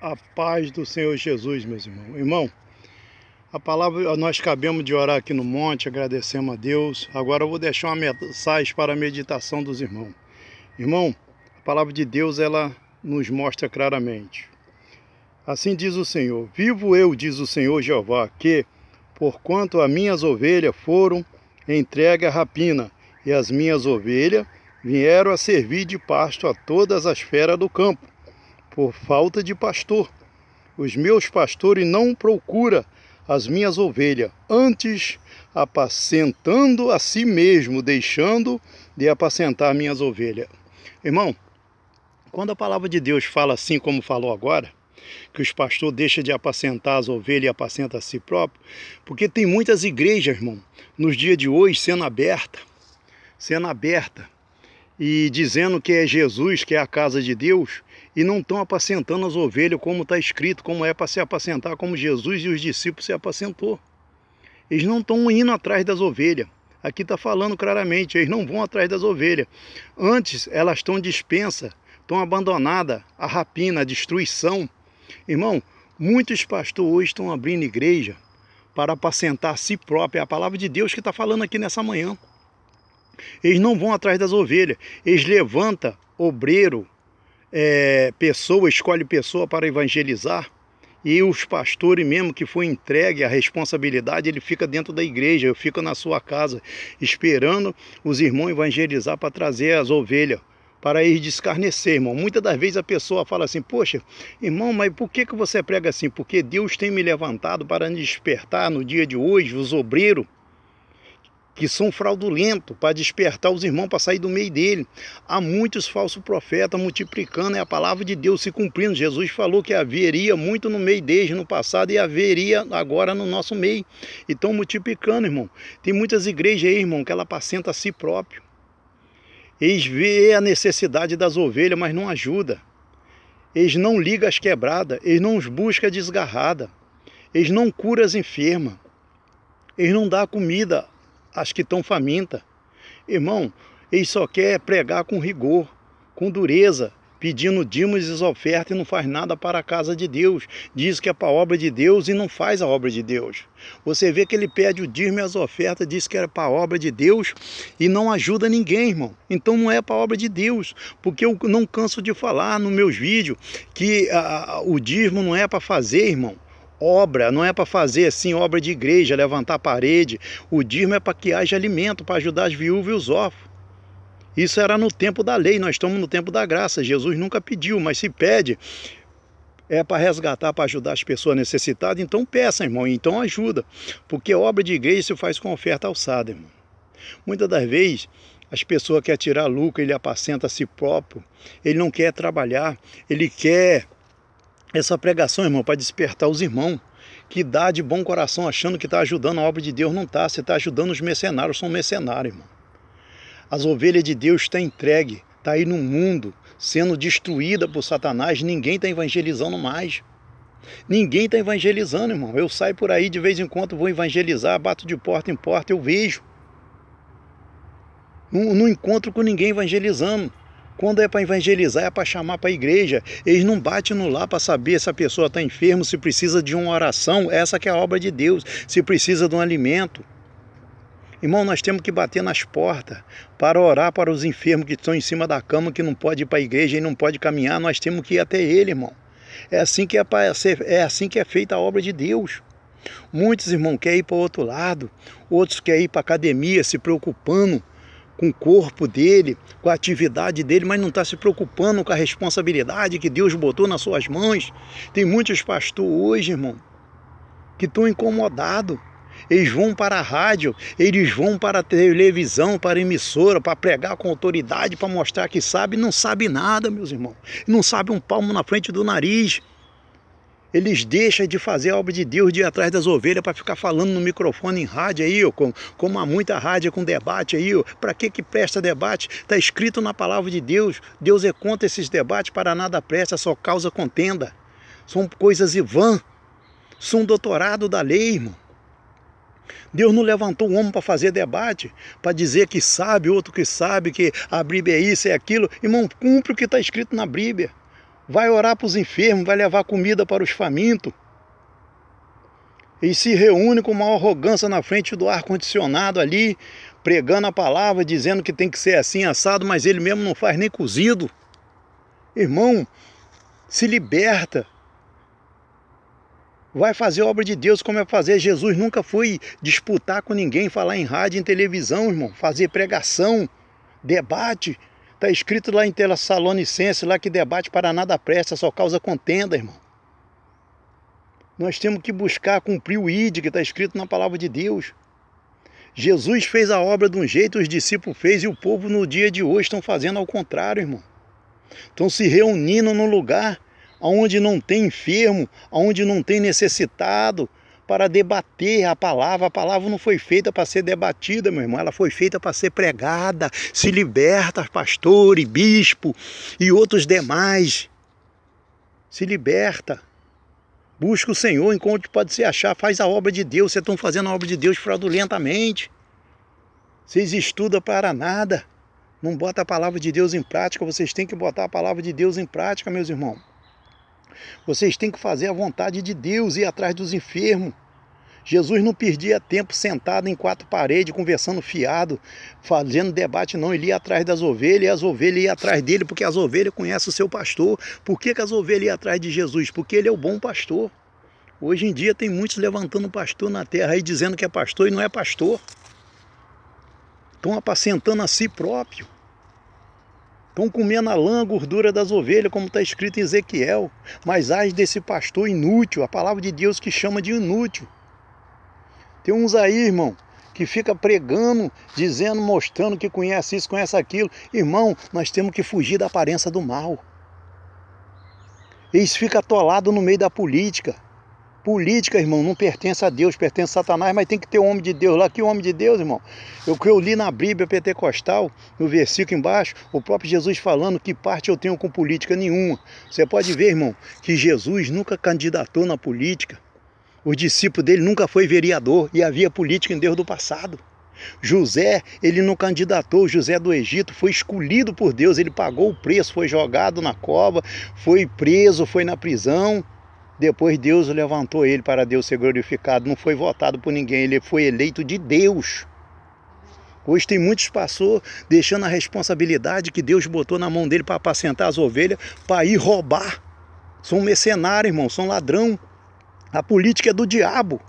A paz do Senhor Jesus, meus irmãos. Irmão, a palavra, nós acabamos de orar aqui no monte, agradecemos a Deus. Agora eu vou deixar uma mensagem para a meditação dos irmãos. Irmão, a palavra de Deus, ela nos mostra claramente. Assim diz o Senhor: vivo eu, diz o Senhor Jeová, que, porquanto as minhas ovelhas foram entregues à rapina, e as minhas ovelhas vieram a servir de pasto a todas as feras do campo, por falta de pastor. Os meus pastores não procuram as minhas ovelhas, antes apacentando a si mesmo, deixando de apacentar minhas ovelhas. Irmão, quando a palavra de Deus fala assim como falou agora, que os pastores deixam de apacentar as ovelhas e apacentam a si próprio, porque tem muitas igrejas, irmão, nos dias de hoje sendo aberta e dizendo que é Jesus, que é a casa de Deus, e não estão apacentando as ovelhas como está escrito, como é para se apacentar, como Jesus e os discípulos se apacentou. Eles não estão indo atrás das ovelhas. Aqui está falando claramente, eles não vão atrás das ovelhas. Antes, elas estão dispensas, estão abandonadas, a rapina, a destruição. Irmão, muitos pastores hoje estão abrindo igreja para apacentar a si próprio. É a palavra de Deus que está falando aqui nessa manhã. Eles não vão atrás das ovelhas. Eles levantam obreiro, escolhe pessoa para evangelizar, e os pastores mesmo que foi entregue a responsabilidade, ele fica dentro da igreja, eu fico na sua casa, esperando os irmãos evangelizar para trazer as ovelhas, para eles descarnecer, irmão. Muitas das vezes a pessoa fala assim: poxa, irmão, mas por que você prega assim? Porque Deus tem me levantado para despertar no dia de hoje os obreiros que são fraudulentos, para despertar os irmãos para sair do meio dele. Há muitos falsos profetas multiplicando, é a palavra de Deus se cumprindo. Jesus falou que haveria muito no meio deles no passado e haveria agora no nosso meio. E estão multiplicando, irmão. Tem muitas igrejas aí, irmão, que ela apacenta a si próprio. Eles veem a necessidade das ovelhas, mas não ajuda. Eles não ligam as quebradas, eles não buscam a desgarrada. Eles não curam as enfermas. Eles não dão comida as que estão famintas. Irmão, eles só querem pregar com rigor, com dureza, pedindo dízimos e ofertas, e não faz nada para a casa de Deus. Diz que é para a obra de Deus e não faz a obra de Deus. Você vê que ele pede o dízimo e as ofertas, diz que é para a obra de Deus e não ajuda ninguém, irmão. Então não é para a obra de Deus, porque eu não canso de falar nos meus vídeos que o dízimo não é para fazer, irmão, obra, não é para fazer assim obra de igreja, levantar parede. O dízimo é para que haja alimento, para ajudar as viúvas e os órfãos. Isso era no tempo da lei, nós estamos no tempo da graça. Jesus nunca pediu, mas se pede, é para resgatar, para ajudar as pessoas necessitadas. Então peça, irmão, então ajuda. Porque obra de igreja se faz com oferta alçada, irmão. Muitas das vezes as pessoas querem tirar lucro, ele apacenta a si próprio, ele não quer trabalhar, ele quer essa pregação, irmão, para despertar os irmãos, que dá de bom coração achando que está ajudando a obra de Deus. Não está, você está ajudando os mercenários, são mercenários, irmão. As ovelhas de Deus estão entregues, está aí no mundo, sendo destruída por Satanás, ninguém está evangelizando mais. Ninguém está evangelizando, irmão. Eu saio por aí de vez em quando, vou evangelizar, bato de porta em porta, eu vejo. Não encontro com ninguém evangelizando. Quando é para evangelizar, é para chamar para a igreja. Eles não batem no lá para saber se a pessoa está enferma, se precisa de uma oração. Essa que é a obra de Deus. Se precisa de um alimento. Irmão, nós temos que bater nas portas para orar para os enfermos que estão em cima da cama, que não pode ir para a igreja e não pode caminhar. Nós temos que ir até ele, irmão. É assim que é feita a obra de Deus. Muitos, irmão, querem ir para o outro lado. Outros querem ir para a academia, se preocupando com o corpo dele, com a atividade dele, mas não está se preocupando com a responsabilidade que Deus botou nas suas mãos. Tem muitos pastores hoje, irmão, que estão incomodados. Eles vão para a rádio, eles vão para a televisão, para a emissora, para pregar com autoridade, para mostrar que sabe. Não sabe nada, meus irmãos. Não sabe um palmo na frente do nariz. Eles deixam de fazer a obra de Deus, de ir atrás das ovelhas, para ficar falando no microfone em rádio aí, como há muita rádio com debate aí. Para que presta debate? Está escrito na palavra de Deus. Deus é contra esses debates, para nada presta, só causa contenda. São coisas vãs. São doutorado da lei, irmão. Deus não levantou o homem para fazer debate, para dizer que sabe, outro que sabe, que a Bíblia é isso, é aquilo. Irmão, cumpre o que está escrito na Bíblia. vai orar para os enfermos, vai levar comida para os famintos. E se reúne com uma arrogância na frente do ar-condicionado ali, pregando a palavra, dizendo que tem que ser assim, assado, mas ele mesmo não faz nem cozido. Irmão, se liberta. Vai fazer a obra de Deus como é fazer. Jesus nunca foi disputar com ninguém, falar em rádio, em televisão, irmão. Fazer pregação, debate. Está escrito lá em Tessalonicenses, lá que debate para nada presta, só causa contenda, irmão. Nós temos que buscar cumprir o ID que está escrito na palavra de Deus. Jesus fez a obra de um jeito, os discípulos fez e o povo no dia de hoje estão fazendo ao contrário, irmão. Estão se reunindo num lugar onde não tem enfermo, onde não tem necessitado, para debater a palavra. A palavra não foi feita para ser debatida, meu irmão, ela foi feita para ser pregada. Se liberta, pastor e bispo e outros demais. Se liberta. Busca o Senhor enquanto pode se achar, faz a obra de Deus. Vocês estão fazendo a obra de Deus fraudulentamente. Vocês estudam para nada. Não botam a palavra de Deus em prática. Vocês têm que botar a palavra de Deus em prática, meus irmãos. Vocês têm que fazer a vontade de Deus, ir atrás dos enfermos. Jesus não perdia tempo sentado em quatro paredes, conversando fiado, fazendo debate, não. Ele ia atrás das ovelhas e as ovelhas iam atrás dele, porque as ovelhas conhecem o seu pastor. Por que as ovelhas iam atrás de Jesus? Porque ele é o bom pastor. Hoje em dia tem muitos levantando pastor na terra aí, dizendo que é pastor e não é pastor. Estão apacentando a si próprio. Estão comendo a lã, a gordura das ovelhas, como está escrito em Ezequiel. Mas ai desse pastor inútil, a palavra de Deus que chama de inútil. Tem uns aí, irmão, que fica pregando, dizendo, mostrando que conhece isso, conhece aquilo. Irmão, nós temos que fugir da aparência do mal. Eles ficam atolados no meio da política. Política, irmão, não pertence a Deus, pertence a Satanás, mas tem que ter um homem de Deus lá. Que homem de Deus, irmão? O que eu li na Bíblia pentecostal, no versículo embaixo, o próprio Jesus falando que parte eu tenho com política nenhuma. Você pode ver, irmão, que Jesus nunca candidatou na política. O discípulo dele nunca foi vereador e havia política em Deus do passado. José, ele não candidatou, José do Egito foi escolhido por Deus, ele pagou o preço, foi jogado na cova, foi preso, foi na prisão. Depois Deus levantou ele para Deus ser glorificado, não foi votado por ninguém, ele foi eleito de Deus. Hoje tem muitos pastores deixando a responsabilidade que Deus botou na mão dele para apacentar as ovelhas, para ir roubar. São mercenários, irmão, são ladrão. A política é do diabo.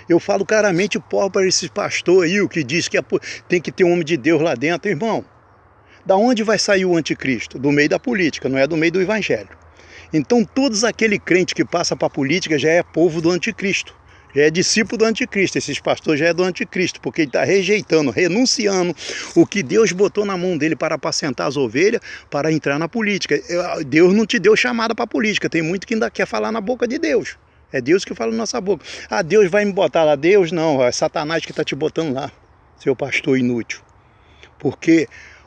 Eu falo claramente para esse pastor aí, o que diz que tem que ter um homem de Deus lá dentro. Irmão, da onde vai sair o anticristo? Do meio da política, não é do meio do evangelho. Então todos aquele crente que passa para a política já é povo do anticristo. Já é discípulo do anticristo. Esses pastores já é do anticristo, porque ele está rejeitando, renunciando o que Deus botou na mão dele para apacentar as ovelhas, para entrar na política. Deus não te deu chamada para a política. Tem muito que ainda quer falar na boca de Deus. É Deus que fala na nossa boca. Ah, Deus vai me botar lá. Deus não, é Satanás que está te botando lá, seu pastor inútil. Porque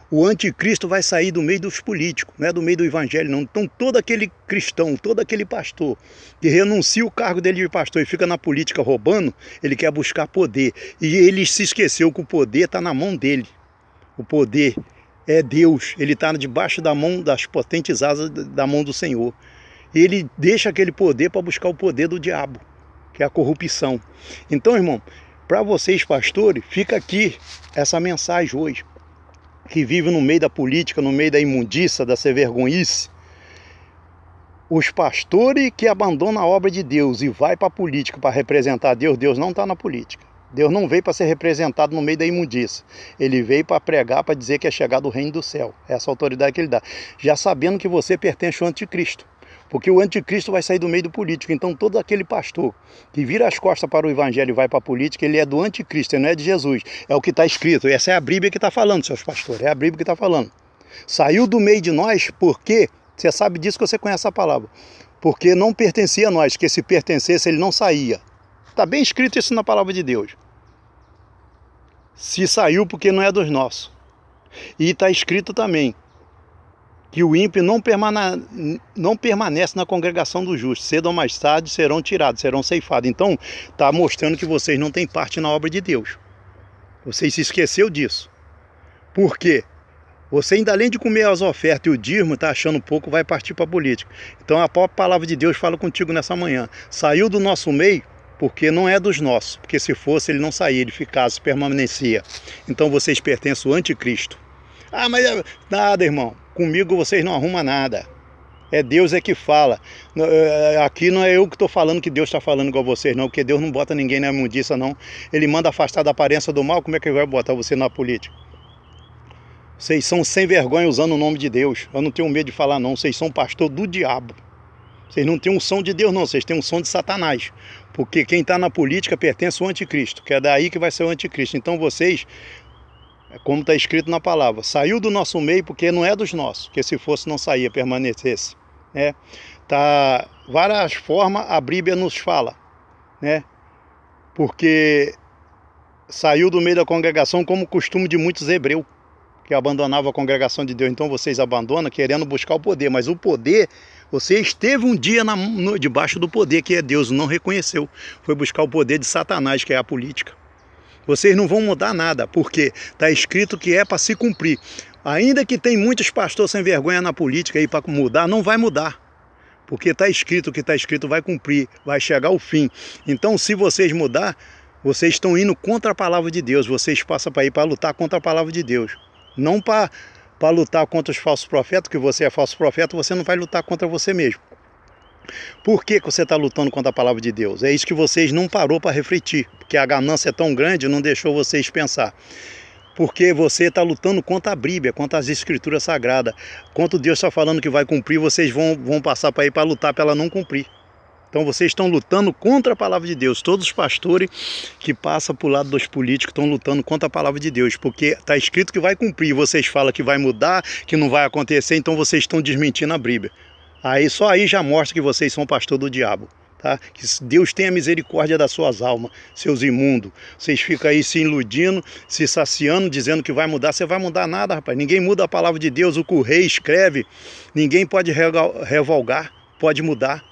o anticristo vai sair do meio dos políticos, não é do meio do evangelho não. Então todo aquele cristão, todo aquele pastor que renuncia o cargo dele de pastor e fica na política roubando, ele quer buscar poder. E ele se esqueceu que o poder está na mão dele. O poder é Deus, ele está debaixo da mão, das potentes asas da mão do Senhor. Ele deixa aquele poder para buscar o poder do diabo, que é a corrupção. Então, irmão, para vocês pastores, fica aqui essa mensagem hoje, que vive no meio da política, no meio da imundícia, da sem-vergonhice. Os pastores que abandonam a obra de Deus e vai para a política para representar Deus, Deus não está na política. Deus não veio para ser representado no meio da imundícia. Ele veio para pregar, para dizer que é chegado o reino do céu. Essa autoridade que ele dá. Já sabendo que você pertence ao anticristo. Porque o anticristo vai sair do meio do político. Então todo aquele pastor que vira as costas para o evangelho e vai para a política, ele é do anticristo, ele não é de Jesus. É o que está escrito. Essa é a Bíblia que está falando, seus pastores. É a Bíblia que está falando. Saiu do meio de nós porque, você sabe disso que você conhece a palavra, porque não pertencia a nós, que se pertencesse ele não saía. Está bem escrito isso na palavra de Deus. Se saiu porque não é dos nossos. E está escrito também que o ímpio não permanece na congregação dos justos. Cedo ou mais tarde serão tirados, serão ceifados. Então, está mostrando que vocês não têm parte na obra de Deus. Vocês se esqueceu disso. Por quê? Você ainda além de comer as ofertas e o dízimo, está achando pouco, vai partir para a política. Então a própria palavra de Deus fala contigo nessa manhã. Saiu do nosso meio, porque não é dos nossos. Porque se fosse, ele não saía, ele ficasse, permanecia. Então vocês pertencem ao anticristo. Ah, mas nada, irmão. Comigo vocês não arrumam nada. É Deus é que fala. Aqui não é eu que estou falando que Deus está falando igual vocês, não. Porque Deus não bota ninguém na imundiça, não. Ele manda afastar da aparência do mal. Como é que ele vai botar você na política? Vocês são sem vergonha usando o nome de Deus. Eu não tenho medo de falar, não. Vocês são pastor do diabo. Vocês não têm um som de Deus, não. Vocês têm um som de Satanás. Porque quem está na política pertence ao anticristo. Que é daí que vai ser o anticristo. Então vocês, como está escrito na palavra, saiu do nosso meio porque não é dos nossos. Porque se fosse, não saía, permanecesse. Né? Tá, várias formas a Bíblia nos fala. Né? Porque saiu do meio da congregação como costume de muitos hebreus, que abandonavam a congregação de Deus. Então vocês abandonam querendo buscar o poder, mas o poder, você esteve um dia debaixo do poder que é Deus, não reconheceu, foi buscar o poder de Satanás, que é a política. Vocês não vão mudar nada, porque está escrito que é para se cumprir. Ainda que tem muitos pastores sem vergonha na política aí para mudar, não vai mudar. Porque está escrito, o que está escrito vai cumprir, vai chegar ao fim. Então se vocês mudar, vocês estão indo contra a palavra de Deus, vocês passam para ir para lutar contra a palavra de Deus. Não para lutar contra os falsos profetas, que você é falso profeta, você não vai lutar contra você mesmo. Por que você está lutando contra a palavra de Deus? É isso que vocês não parou para refletir, porque a ganância é tão grande, não deixou vocês pensar. Porque você está lutando contra a Bíblia, contra as escrituras sagradas. Quando Deus está falando que vai cumprir, vocês vão passar para ir para lutar para ela não cumprir. Então vocês estão lutando contra a palavra de Deus. Todos os pastores que passam para o lado dos políticos estão lutando contra a palavra de Deus. Porque está escrito que vai cumprir. Vocês falam que vai mudar, que não vai acontecer. Então vocês estão desmentindo a Bíblia. Aí só aí já mostra que vocês são pastor do diabo. Tá? Que Deus tenha misericórdia das suas almas, seus imundos. Vocês ficam aí se iludindo, se saciando, dizendo que vai mudar. Você vai mudar nada, rapaz. Ninguém muda a palavra de Deus. O que o rei escreve, ninguém pode revogar, pode mudar.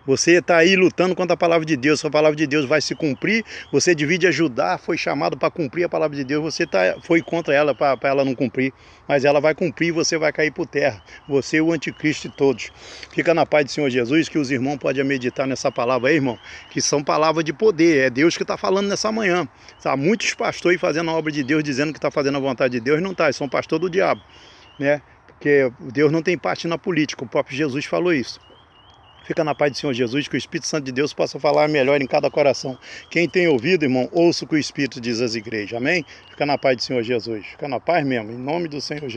Você está aí lutando contra a palavra de Deus, a palavra de Deus vai se cumprir, você divide ajudar, foi chamado para cumprir a palavra de Deus, você foi contra ela para ela não cumprir, mas ela vai cumprir e você vai cair por terra, você o anticristo e todos. Fica na paz do Senhor Jesus, que os irmãos podem meditar nessa palavra aí, irmão, que são palavras de poder, é Deus que está falando nessa manhã. Há muitos pastores fazendo a obra de Deus, dizendo que está fazendo a vontade de Deus, não está, são pastor do diabo, né? Porque Deus não tem parte na política, o próprio Jesus falou isso. Fica na paz do Senhor Jesus, que o Espírito Santo de Deus possa falar melhor em cada coração. Quem tem ouvido, irmão, ouça o que o Espírito diz às igrejas. Amém? Fica na paz do Senhor Jesus. Fica na paz mesmo, em nome do Senhor Jesus.